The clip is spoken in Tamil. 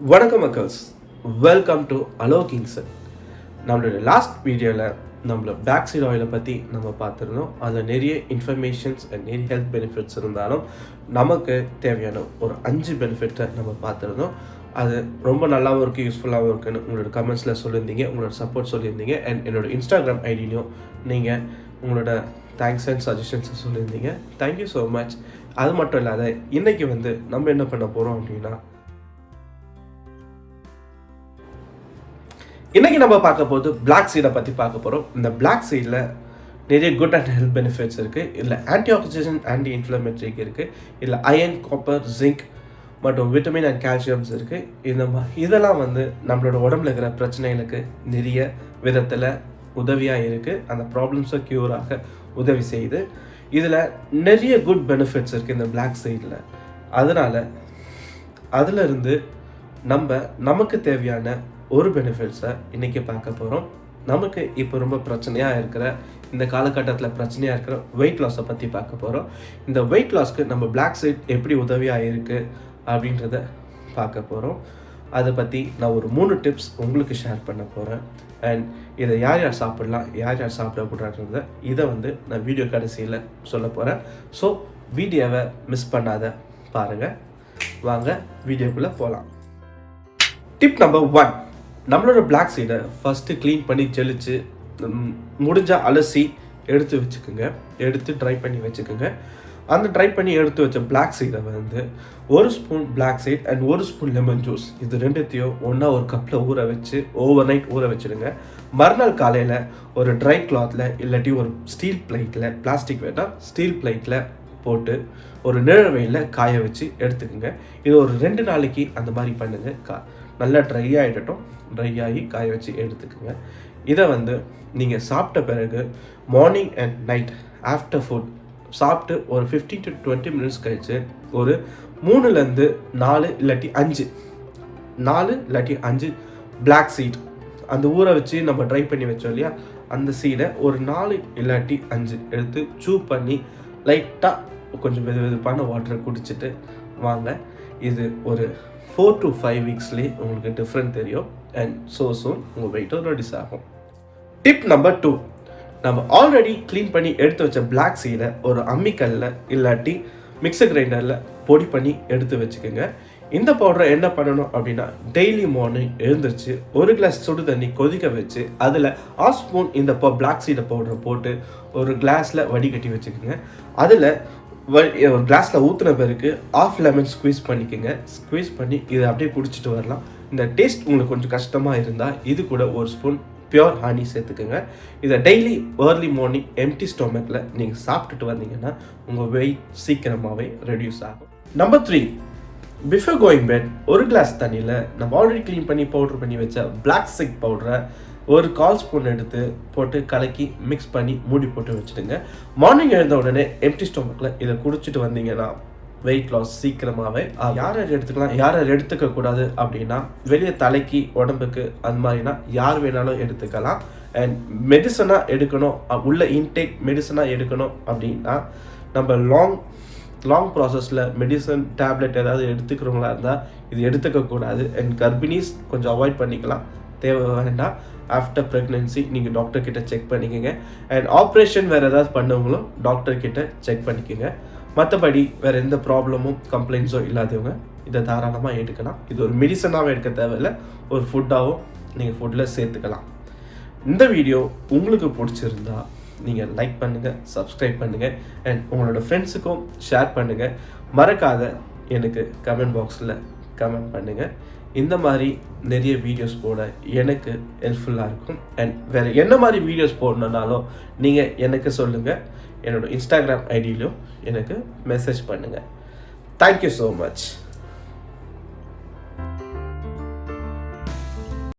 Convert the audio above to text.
Vanakkam Makkals, welcome to Kingson. நம்மளோட லாஸ்ட் வீடியோவில் நம்மளோட பிளாக் சீட் ஆயிலை பற்றி நம்ம பார்த்துருந்தோம். அதில் நிறைய இன்ஃபர்மேஷன்ஸ் அண்ட் நிறைய ஹெல்த் பெனிஃபிட்ஸ் இருந்தாலும் நமக்கு தேவையான ஒரு 5 பெனிஃபிட்டை நம்ம பார்த்துருந்தோம். அது ரொம்ப நல்லாவும் இருக்குது, யூஸ்ஃபுல்லாகவும் இருக்குன்னு உங்களோட கமெண்ட்ஸில் சொல்லியிருந்தீங்க, உங்களோட சப்போர்ட் சொல்லியிருந்தீங்க. அண்ட் என்னோட இன்ஸ்டாகிராம் ஐடியிலையும் நீங்கள் உங்களோட தேங்க்ஸ் அண்ட் சஜஷன்ஸை சொல்லியிருந்தீங்க. Thank you so much. அது மட்டும் இல்லாத இன்றைக்கி நம்ம என்ன பண்ண போகிறோம் அப்படின்னா, இன்றைக்கி நம்ம பார்க்க போது பிளாக் சீடை பற்றி பார்க்க போகிறோம். இந்த பிளாக் சீடில் நிறைய குட் அண்ட் ஹெல்த் பெனிஃபிட்ஸ் இருக்குது. இதில் ஆன்டி ஆக்சிடென்ட், ஆன்டி இன்ஃப்ளமேட்டரிக்கு இருக்குது. இதில் அயன், காப்பர், ஜிங்க் மற்றும் விட்டமின் அண்ட் கால்சியம்ஸ் இருக்குது. இதெல்லாம் நம்மளோட உடம்புல இருக்கிற பிரச்சனைகளுக்கு நிறைய விதத்தில் உதவியாக இருக்குது. அந்த ப்ராப்ளம்ஸை க்யூராக உதவி செய்யுது. இதில் நிறைய குட் பெனிஃபிட்ஸ் இருக்குது இந்த பிளாக் சீடில். அதனால் அதிலிருந்து நமக்கு தேவையான ஒரு பெனிஃபிட்ஸை இன்றைக்கி பார்க்க போகிறோம். நமக்கு இப்போ ரொம்ப பிரச்சனையாக இருக்கிற, இந்த காலகட்டத்தில் பிரச்சனையாக இருக்கிற வெயிட் லாஸை பற்றி பார்க்க போகிறோம். இந்த வெயிட் லாஸ்க்கு நம்ம பிளாக் சீட் எப்படி உதவியாக இருக்குது அப்படின்றத பார்க்க போகிறோம். அதை பற்றி நான் ஒரு 3 டிப்ஸ் உங்களுக்கு ஷேர் பண்ண போகிறேன். அண்ட் இதை யார் யார் சாப்பிடலாம், யார் யார் சாப்பிடக்கூடாதுன்றத இதை நான் வீடியோ கடைசியில் சொல்ல போகிறேன். ஸோ வீடியோவை மிஸ் பண்ணாத பாருங்கள். வாங்க வீடியோக்குள்ளே போகலாம். டிப் நம்பர் 1, நம்மளோட பிளாக் சீடை ஃபஸ்ட்டு க்ளீன் பண்ணி ஜெலிச்சு முடிஞ்சால் அலசி எடுத்து வச்சுக்கோங்க. எடுத்து ட்ரை பண்ணி வச்சுக்கோங்க. அந்த ட்ரை பண்ணி எடுத்து வச்ச பிளாக் சீடை 1 spoon black seed and 1 spoon lemon juice, இது ரெண்டுத்தையும் ஒன்றா ஒரு கப்பில் ஊற வச்சு ஓவர் நைட் ஊற வச்சுடுங்க. மறுநாள் காலையில் ஒரு ட்ரை கிளாத்தில் இல்லாட்டி ஒரு ஸ்டீல் பிளேட்டில், பிளாஸ்டிக் வேண்டாம், ஸ்டீல் பிளேட்டில் போட்டு ஒரு நிழல் வெயிலில் காய வச்சு எடுத்துக்கோங்க. இது ஒரு 2 நாளைக்கு அந்த மாதிரி பண்ணுங்கள். நல்லா ட்ரை ஆகிடட்டும். ட்ரை ஆகி காய வச்சு எடுத்துக்கோங்க. இதை நீங்கள் சாப்பிட்ட பிறகு morning and night after food சாப்பிட்டு ஒரு 15 to 20 மினிட்ஸ் கழிச்சு ஒரு 3 4 இல்லாட்டி 5 பிளாக் சீட், அந்த ஊற வச்சு நம்ம ட்ரை பண்ணி வச்சோம் இல்லையா, அந்த சீடை ஒரு 4 இல்லாட்டி 5 எடுத்து சூ பண்ணி லைட்டாக கொஞ்சம் வெதுப்பான வாட்டரை குடிச்சிட்டு வாங்க. இது ஒரு 4 to 5 வீக்ஸ்லேயே உங்களுக்கு டிஃப்ரெண்ட் தெரியும். அண்ட் சூன் உங்கள் வெயிட்டும் ரெடியூஸ் ஆகும். டிப் நம்பர் 2, நம்ம ஆல்ரெடி க்ளீன் பண்ணி எடுத்து வச்ச பிளாக் சீடை ஒரு அம்மிக்கல்லில் இல்லாட்டி மிக்சர் கிரைண்டரில் பொடி பண்ணி எடுத்து வச்சுக்கோங்க. இந்த பவுடரை என்ன பண்ணணும் அப்படின்னா, டெய்லி மார்னிங் எழுந்திரிச்சு 1 கிளாஸ் சுடு தண்ணி கொதிக்க வச்சு அதில் 1/2 ஸ்பூன் இந்த பிளாக் சீடை பவுடரை போட்டு ஒரு கிளாஸில் வடிகட்டி வச்சுக்கோங்க. அதில் ஒரு கிளாஸில் ஊற்றின பிறகு 1/2 லெமன் ஸ்குவீஸ் பண்ணிக்கோங்க. ஸ்குவீஸ் பண்ணி இதை அப்படியே குடிச்சிட்டு வரலாம். இந்த டேஸ்ட் உங்களுக்கு கொஞ்சம் கஷ்டமாக இருந்தால் இது கூட 1 ஸ்பூன் பியோர் ஹனி சேர்த்துக்கோங்க. இதை டெய்லி ஏர்லி மார்னிங் எம்டி ஸ்டொமக்கில் நீங்கள் சாப்பிட்டுட்டு வந்தீங்கன்னா உங்கள் வெயிட் சீக்கிரமாகவே ரெடியூஸ் ஆகும். Number 3, before going bed 1 glass தண்ணியில் நம்ம ஆல்ரெடி க்ளீன் பண்ணி பவுடர் பண்ணி வச்ச பிளாக் சிக் பவுடரை ஒரு 1/4 ஸ்பூன் எடுத்து போட்டு கலக்கி மிக்ஸ் பண்ணி மூடி போட்டு வச்சுடுங்க. மார்னிங் எழுந்த உடனே எம்டி ஸ்டொமக்கில் இதை குடிச்சிட்டு வந்தீங்கன்னா வெயிட் லாஸ் சீக்கிரமாகவே. யார் எடுத்துக்கலாம், யார் எடுத்துக்கக்கூடாது அப்படின்னா, வெளியே தலைக்கு உடம்புக்கு அந்த மாதிரினா யார் வேணாலும் எடுத்துக்கலாம். அண்ட் மெடிசனாக எடுக்கணும், உள்ள இன்டேக் மெடிசனாக எடுக்கணும் அப்படின்னா நம்ம லாங் ப்ராசஸில் மெடிசன் டேப்லெட் ஏதாவது எடுத்துக்கிறவங்களா இருந்தால் இது எடுத்துக்கக்கூடாது. அண்ட் கர்ப்பிணிஸ் கொஞ்சம் அவாய்ட் பண்ணிக்கலாம், தேவை வேண்டாம். ஆஃப்டர் ப்ரெக்னென்சி நீங்கள் டாக்டர்கிட்ட செக் பண்ணிக்கோங்க. அண்ட் ஆப்ரேஷன் வேறு ஏதாவது பண்ணவங்களும் டாக்டர்கிட்ட செக் பண்ணிக்கோங்க. மற்றபடி வேறு எந்த ப்ராப்ளமும் கம்ப்ளைண்ட்ஸோ இல்லாதவங்க இதை தாராளமாக எடுக்கலாம். இது ஒரு மெடிசனாகவும் எடுக்க தேவையில்லை, ஒரு ஃபுட்டாகவும் நீங்கள் ஃபுட்டில் சேர்த்துக்கலாம். இந்த வீடியோ உங்களுக்கு பிடிச்சிருந்தா நீங்கள் லைக் பண்ணுங்கள், சப்ஸ்கிரைப் பண்ணுங்கள், அண்ட் உங்களோட ஃப்ரெண்ட்ஸுக்கும் ஷேர் பண்ணுங்கள். மறக்காத எனக்கு கமெண்ட் பாக்ஸில் கமெண்ட் பண்ணுங்கள். இந்த மாதிரி நிறைய வீடியோஸ் போட எனக்கு ஹெல்ப்ஃபுல்லாக இருக்கும். அண்ட் வேறு என்ன மாதிரி வீடியோஸ் போடணுன்னாலும் நீங்கள் எனக்கு சொல்லுங்கள். என்னோடய இன்ஸ்டாகிராம் ஐடியிலும் எனக்கு மெசேஜ் பண்ணுங்கள். Thank you so much.